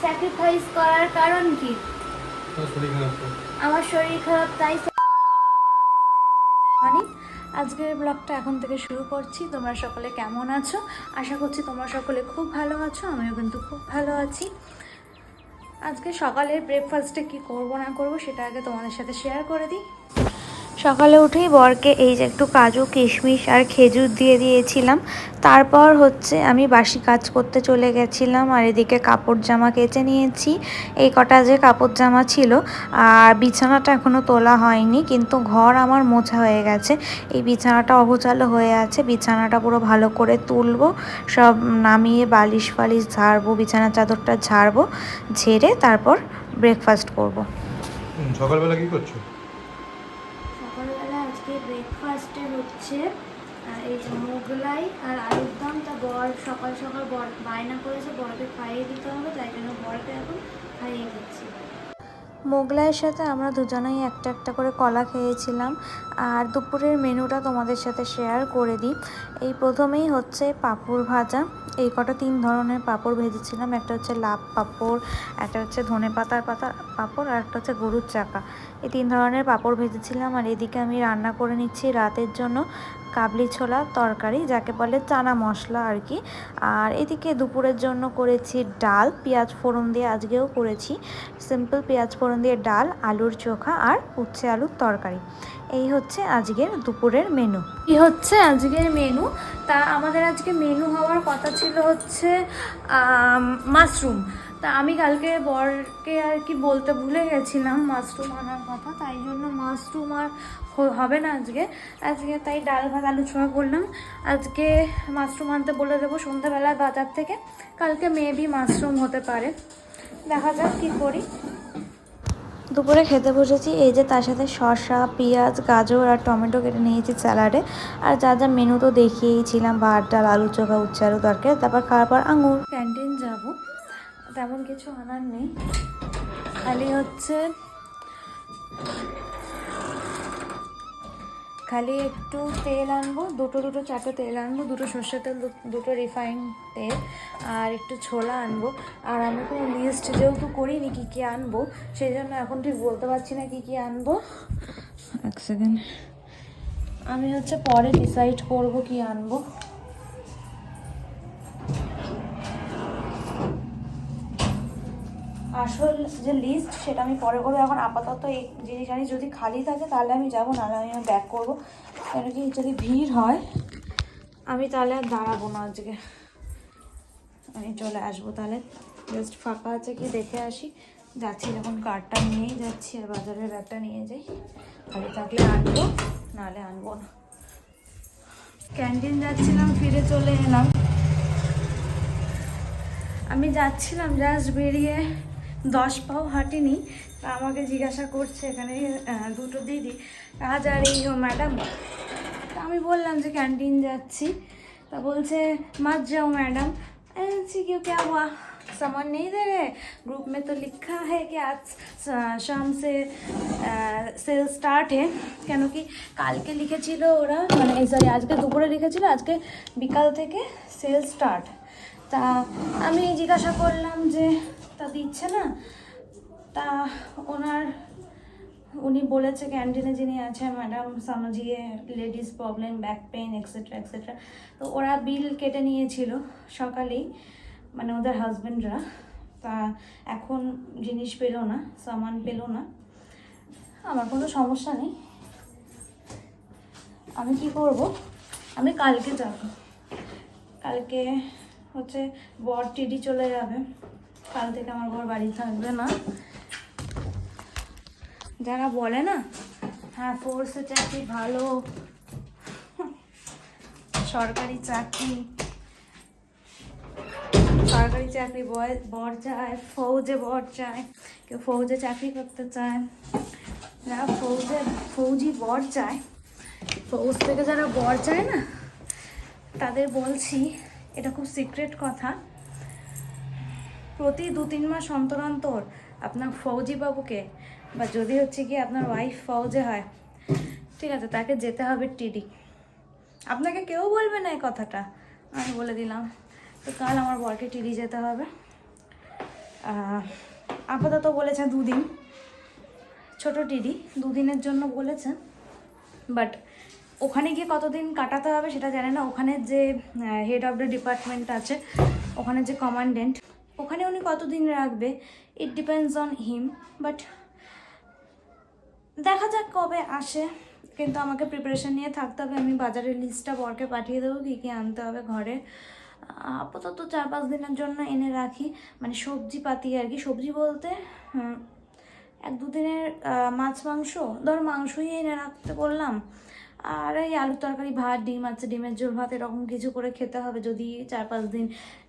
Sacrifice করার কারণ কি? আমার শরীর খারাপ, তাই মানে আজকের ব্লগটা এখন থেকে শুরু করছি। তোমরা সকলে কেমন আছো? আশা করছি তোমরা সকলে খুব ভালো আছো, আমিও কিন্তু খুব ভালো আছি। আজকে সকালের ব্রেকফাস্টে কি করব না করব সেটা আগে তোমাদের সাথে শেয়ার করে দিই। সকালে উঠেই বরকে এই যে একটু কাজু কিশমিশ আর খেজুর দিয়ে দিয়েছিলাম। তারপর হচ্ছে আমি বাসি কাজ করতে চলে গেছিলাম, আর এদিকে কাপড় জামা কেচে নিয়েছি। এই কটা যে কাপড় জামা ছিল, আর বিছানাটা এখনও তোলা হয়নি, কিন্তু ঘর আমার মোছা হয়ে গেছে। এই বিছানাটা অগোছালো হয়ে আছে, বিছানাটা পুরো ভালো করে তুলবো, সব নামিয়ে বালিশ ফালিশ ঝাড়বো, বিছানার চাদরটা ঝাড়বো, ঝেড়ে তারপর ব্রেকফাস্ট করব। সকালবেলা কি করছো? সকালবেলা আজকে ব্রেকফাস্টে হচ্ছে এই যে মোগলাই আর আলুর দম। তা বর সকাল সকাল বর বায়না করেছে বরকে খাইয়ে দিতে হবে, তাই জন্য বরকে এখন খাইয়ে দিচ্ছি। মোগলাইয়ের সাথে আমরা দুজনেই একটা একটা করে কলা খেয়েছিলাম। আর দুপুরের মেনুটা তোমাদের সাথে শেয়ার করে দিই। এই প্রথমেই হচ্ছে পাঁপড় ভাজা। এই কটা 3 ধরনের পাঁপড় ভেজেছিলাম। একটা হচ্ছে লাভ পাঁপড়, একটা হচ্ছে ধনেপাতার পাঁপড়, আর একটা হচ্ছে গরুর চাকা। এই 3 ধরনের পাঁপড় ভেজেছিলাম। আর এদিকে আমি রান্না করে নিচ্ছি রাতের জন্য কাবলি ছোলা তরকারি, যাকে বলে চানা মশলা আর কি। আর এদিকে দুপুরের জন্য করেছি ডাল, পেঁয়াজ ফোড়ন দিয়ে আজকেও করেছি। সিম্পল পেঁয়াজ ফোড়ন দিয়ে ডাল, আলুর চোখা আর উচ্ছে আলুর তরকারি। এই হচ্ছে আজকের দুপুরের মেনু। কি হচ্ছে আজকের মেনু? তা আমাদের আজকে মেনু হওয়ার কথা ছিল হচ্ছে মাশরুম। তা আমি কালকে বরকে আর কি বলতে ভুলে গেছিলাম মাশরুম আনার কথা, তাই জন্য মাশরুম আর হবে না আজকে। আজকে তাই ডাল ভাত আলু ছোঁয়া করলাম। আজকে মাশরুম আনতে বলে দেবো সন্ধ্যাবেলায় বাজার থেকে। কালকে মেবি মাশরুম হতে পারে, দেখা যাক কী করি। দুপুরে খেতে বসেছি, এই যে তার সাথে শসা, পেঁয়াজ, গাজর আর টমেটো কেটে নিয়েছি স্যালাডে। আর যা যা মেনু তো দেখিয়েইছিলাম, ভাত ডাল আলু চোখা উচ্ছে আলু তরকারি, তারপর খাওয়ার পর আঙুর। ক্যান্টিন যাব, তেমন কিছু আনার নেই, খালি একটু তেল আনবো, দুটো চারটে তেল আনবো, দুটো সর্ষের তেল, দুটো রিফাইন্ড তেল, আর একটু ছোলা আনবো। আর আমি কোনো লিস্ট যেহেতু করিনি কী কী আনবো, সেই জন্য এখন ঠিক বলতে পারছি না কী কী আনবো। এক সেকেন্ড, আমি হচ্ছে পরে ডিসাইড করব কি আনবো। আসল যে লিস্ট সেটা আমি পরে করবো, এখন আপাতত এই জিনিস আনি। যদি খালি থাকে তাহলে আমি যাবো, নাহলে আমি ব্যাক করবো। কেন কি যদি ভিড় হয় আমি তাহলে আর দাঁড়াবো না, আজকে আমি চলে আসবো। তাহলে জাস্ট ফাঁকা আছে কি দেখে আসি। যাচ্ছি যখন কার্ডটা নিয়েই যাচ্ছি, আর বাজারের ব্যাগটা নিয়ে যাই। খালি থাকলে আনবো, নাহলে আনবো না। ক্যান্টিন যাচ্ছিলাম, ফিরে চলে এলাম। আমি যাচ্ছিলাম জাস্ট বেরিয়ে 10 পাও হাঁটিনি, আমাকে জিজ্ঞাসা করছে এখানে দুটো দিদি কাজ আর এই হো ম্যাডাম। তা আমি বললাম যে ক্যান্টিন যাচ্ছি। তা বলছে मत जाओ मैडम। क्यों क्या हुआ, सामान नहीं दे रहे? ग्रुप में तो लिखा है कि आज शाम से सेल स्टार्ट है। কেন কি কালকে লিখেছিল ওরা, মানে সরি আজকে দুপুরে লিখেছিল আজকে বিকাল থেকে সেল স্টার্ট। তা আমি জিজ্ঞাসা করলাম যে তা দিচ্ছে না। তা উনি বলেছে ক্যান্টিনে যিনি আছে ম্যাডাম সামজিয়ে ladies problem, back pain etcetera etcetera. তো ওরা বিল কেটে নিয়েছিল সকালেই, মানে ওদের হাজব্যান্ডরা। তা এখন জিনিস পেলো না, সামান পেলো না। আমার কোনো সমস্যা নেই, আমি কি করব, আমি কালকে যাব। কালকে হচ্ছে বর টিডি চলে যাবে, কাল থেকে আমার বর বাড়ি থাকবে না। যারা বলে না হ্যাঁ ফোর্সে চাকরি ভালো, সরকারি চাকরি বর চায়, ফৌজে বর চায়, কেউ ফৌজে চাকরি করতে চায়। যারা ফৌজি বর চায়, ফৌজ থেকে যারা বর চায় না, তাদের বলছি এটা খুব সিক্রেট কথা, প্রতি 2-3 মাস অন্তর অন্তর আপনার ফৌজি বাবুকে, বা যদি হচ্ছে কি আপনার ওয়াইফ ফৌজে হয়, ঠিক আছে, তাকে যেতে হবে টিডি। আপনাকে কেউ বলবে না এই কথাটা, আমি বলে দিলাম। তো কাল আমার বরকে টিডি যেতে হবে। আপাতত বলেছে 2 দিন, ছোট টিডি 2 দিনের জন্য বলেছে, বাট ওখানে গিয়ে কতদিন কাটাতে হবে সেটা জানে না। ওখানে যে হেড অফ দ্য ডিপার্টমেন্ট আছে, ওখানে যে কমান্ডেন্ট, ওখানে উনি কতদিন রাখবে, it depends on him. But দেখা যাক কবে আসে, কিন্তু আমাকে প্রিপারেশন নিয়ে থাকতে হবে। আমি বাজারের লিস্টটা বরকে পাঠিয়ে দেবো কী কী আনতে হবে ঘরে। আপাতত 4-5 দিনের জন্য এনে রাখি, মানে সবজি পাতি আর কি। সবজি বলতে 1-2 দিনের মাছ মাংস, ধর মাংসই এনে রাখতে বললাম, আর এই আলু তরকারি, ভাত, ডিম আছে, ডিমের ঝোল ভাত, এরকম কিছু করে খেতে হবে। যদি 4-5 দিন,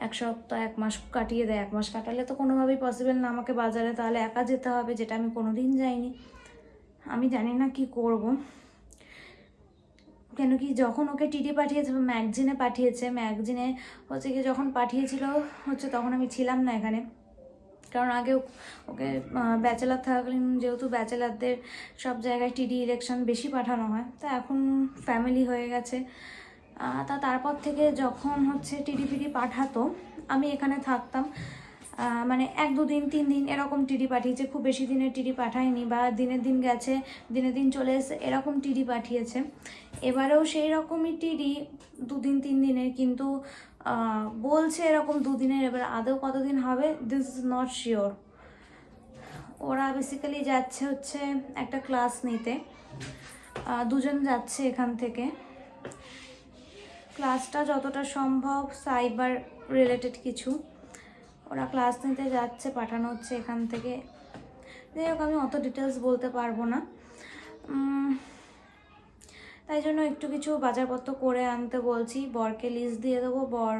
1 সপ্তাহ, 1 মাস কাটিয়ে দেয়। 1 মাস কাটালে তো কোনোভাবেই পসিবল না আমাকে বাজারে, তাহলে একা যেতে হবে, যেটা আমি কোনোদিন যাইনি। আমি জানি না কি করব, কেন কি যখন ওকে টিডি পাঠিয়েছে, ম্যাগজিনে পাঠিয়েছে, ম্যাগজিনে হচ্ছে কি যখন পাঠিয়েছিল হচ্ছে তখন আমি ছিলাম না এখানে, কারণ আগে ওকে ব্যাচেলার থাকাকালীন, যেহেতু ব্যাচেলারদের সব জায়গায় টিডি ইলেকশন বেশি পাঠানো হয়, তা এখন ফ্যামিলি হয়ে গেছে। তারপর থেকে যখন হচ্ছে টিডি ফিডি পাঠাতো, আমি এখানে থাকতাম, মানে 1-2 দিন, 3 দিন এরকম টিডি পাঠিয়েছে। খুব বেশি দিনের টিডি পাঠায়নি, বা দিনের দিন গেছে, দিনের দিন চলে এসে, এরকম টিডি পাঠিয়েছে। এবারেও সেই রকমই টিডি 2 দিন 3 দিনের, কিন্তু বলছে এরকম 2 দিনের। এবার আদৌ কতদিন হবে, দিস ইজ নট শিওর। ওরা বেসিক্যালি যাচ্ছে হচ্ছে একটা ক্লাস নিতে, 2 জন যাচ্ছে এখান থেকে। ক্লাসটা যতটা সম্ভব সাইবার রিলেটেড কিছু, ওরা ক্লাস নিতে যাচ্ছে, পাঠানো হচ্ছে এখান থেকে। যাই হোক, আমি অত ডিটেলস বলতে পারবো না, তাই জন্য একটু কিছু বাজারপত্র করে আনতে বলছি। বরকে লিস্ট দিয়ে দেবো, বর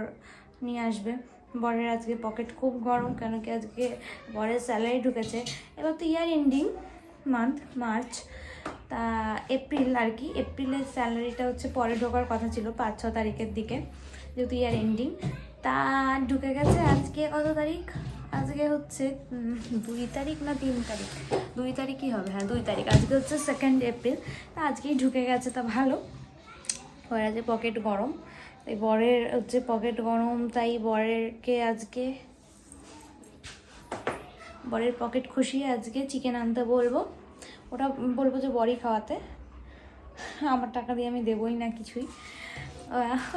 নিয়ে আসবে। বরের আজকে পকেট খুব গরম, কেন কি আজকে বরের স্যালারি ঢুকেছে। এবার তো ইয়ার এন্ডিং মান্থ, মার্চ, তা এপ্রিল আর কি, এপ্রিলের স্যালারিটা হচ্ছে পরে ঢোকার কথা ছিল 5-6 তারিখের দিকে, যেহেতু ইয়ার এন্ডিং। তা ঢুকে গেছে। আজকে কত তারিখ, আজকে হচ্ছে 2 তারিখ না 3 তারিখ, 2 তারিখই হবে, হ্যাঁ 2 তারিখ। আজকে হচ্ছে 2 এপ্রিল, তা আজকেই ঢুকে গেছে, তা ভালো। ওর আজকে পকেট গরম, তাই বরের হচ্ছে পকেট গরম, তাই বরেরকে আজকে, বরের পকেট খুশি, আজকে চিকেন আনতে বলবো। ওটা বলবো যে বরই খাওয়াতে, আমার টাকা দিয়ে আমি দেবই না কিছুই।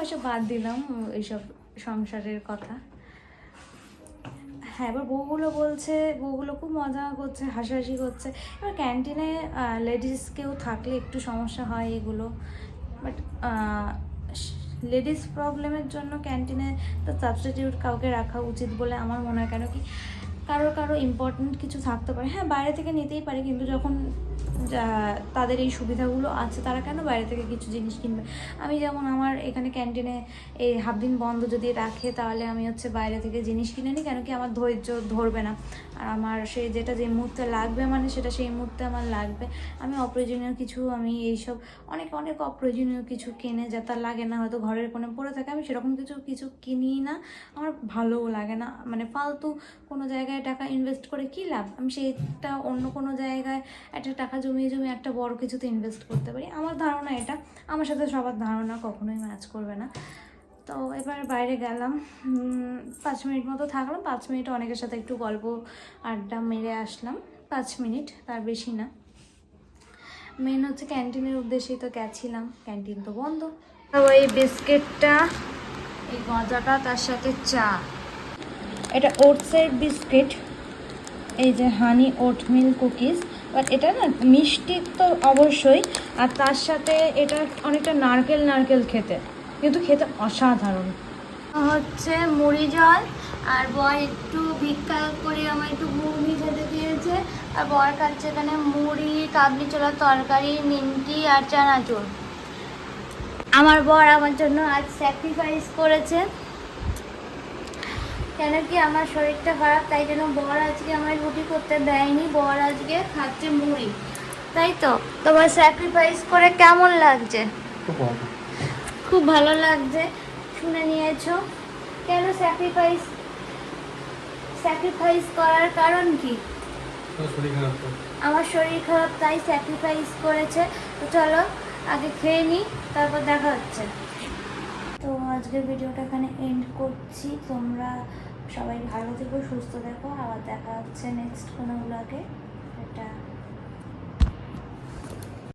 ওইসব বাদ দিলাম, এইসব সংসারের কথা। হ্যাঁ, এবার বউগুলো বলছে, বউগুলো খুব মজা করছে, হাসাহাসি করছে। এবার ক্যান্টিনে লেডিস কেউ থাকলে একটু সমস্যা হয় এগুলো, বাট লেডিস প্রবলেমের জন্য ক্যান্টিনে তো সাবস্টিটিউট কাউকে রাখা উচিত বলে আমার মনে হয়। কেন কি কারো ইম্পর্টেন্ট কিছু থাকতে পারে, হ্যাঁ বাইরে থেকে নিতেই পারে, কিন্তু যখন তাদের এই সুবিধাগুলো আছে, তারা কেন বাইরে থেকে কিছু জিনিস কিনবে। আমি যেমন আমার এখানে ক্যান্টিনে এই হাফ দিন বন্ধ যদি রাখে, তাহলে আমি হচ্ছে বাইরে থেকে জিনিস কিনে নিই, কেন কি আমার ধৈর্য ধরবে না। আর আমার সেই যেটা যে মুহূর্তে লাগবে, মানে সেটা সেই মুহূর্তে আমার লাগবে। আমি অপ্রয়োজনীয় কিছু, আমি এইসব অনেক অপ্রয়োজনীয় কিছু কিনে যা তার লাগে না, হয়তো ঘরের কোণে পড়ে থাকে, আমি সেরকম কিছু কিনি না। আমার ভালোও লাগে না, মানে ফালতু কোনো জায়গায় টাকা ইনভেস্ট করে কী লাভ। আমি সেইটা অন্য কোনো জায়গায় একটা টাকা জমিয়ে একটা বড় কিছুতে ইনভেস্ট করতে পারি। আমার ধারণা এটা, আমার সাথে সবার ধারণা কখনোই ম্যাচ করবে না। তো এবার বাইরে গেলাম, 5 মিনিট মতো থাকলাম। 5 মিনিট অনেকের সাথে একটু গল্প আড্ডা মেরে আসলাম, 5 মিনিট, তার বেশি না। মেন হচ্ছে ক্যান্টিনের উদ্দেশ্যেই তো গেছিলাম, ক্যান্টিন তো বন্ধ। এই বিস্কিটটা, এই গজাটা, তার সাথে চা। এটা ওটসের বিস্কিট, এই যে হানি ওটমিল কুকিজ। বাট এটা না মিষ্টি তো অবশ্যই, আর তার সাথে এটা অনেকটা নারকেল খেতে, কিন্তু খেতে অসাধারণ। হচ্ছে মুড়ি জল, আর বর একটু ভিক্ষা করে আমার একটু ঘুগনি খেতে দিয়েছে। আর বর খাচ্ছে এখানে মুড়ি, কাবলি ছোলার তরকারি, নিমকি আর চানাচুর। আমার বর আমার জন্য আজ স্যাক্রিফাইস করেছে, কেন কি আমার শরীরটা খারাপ, তাই জন্য বর আজকে আমার রুটি করতে দেয়নি, বর আজকে খাচ্ছে মুড়ি, তাই তো। তোমার স্যাক্রিফাইস করে কেমন লাগছে? খুব ভালো লাগছে। শুনে নিয়েছো কেন স্যাক্রিফাইস করার কারণ কি? আমার শরীর খারাপ, তাই স্যাক্রিফাইস করেছে। তো চলো আগে খেয়ে নিই, তারপর দেখা হচ্ছে। তো আজকের ভিডিওটা এখানে এন্ড করছি। তোমরা সবাই ভালো থেকো, সুস্থ দেখো, আবার দেখা হচ্ছে নেক্সট কোনো ব্লগে। এটা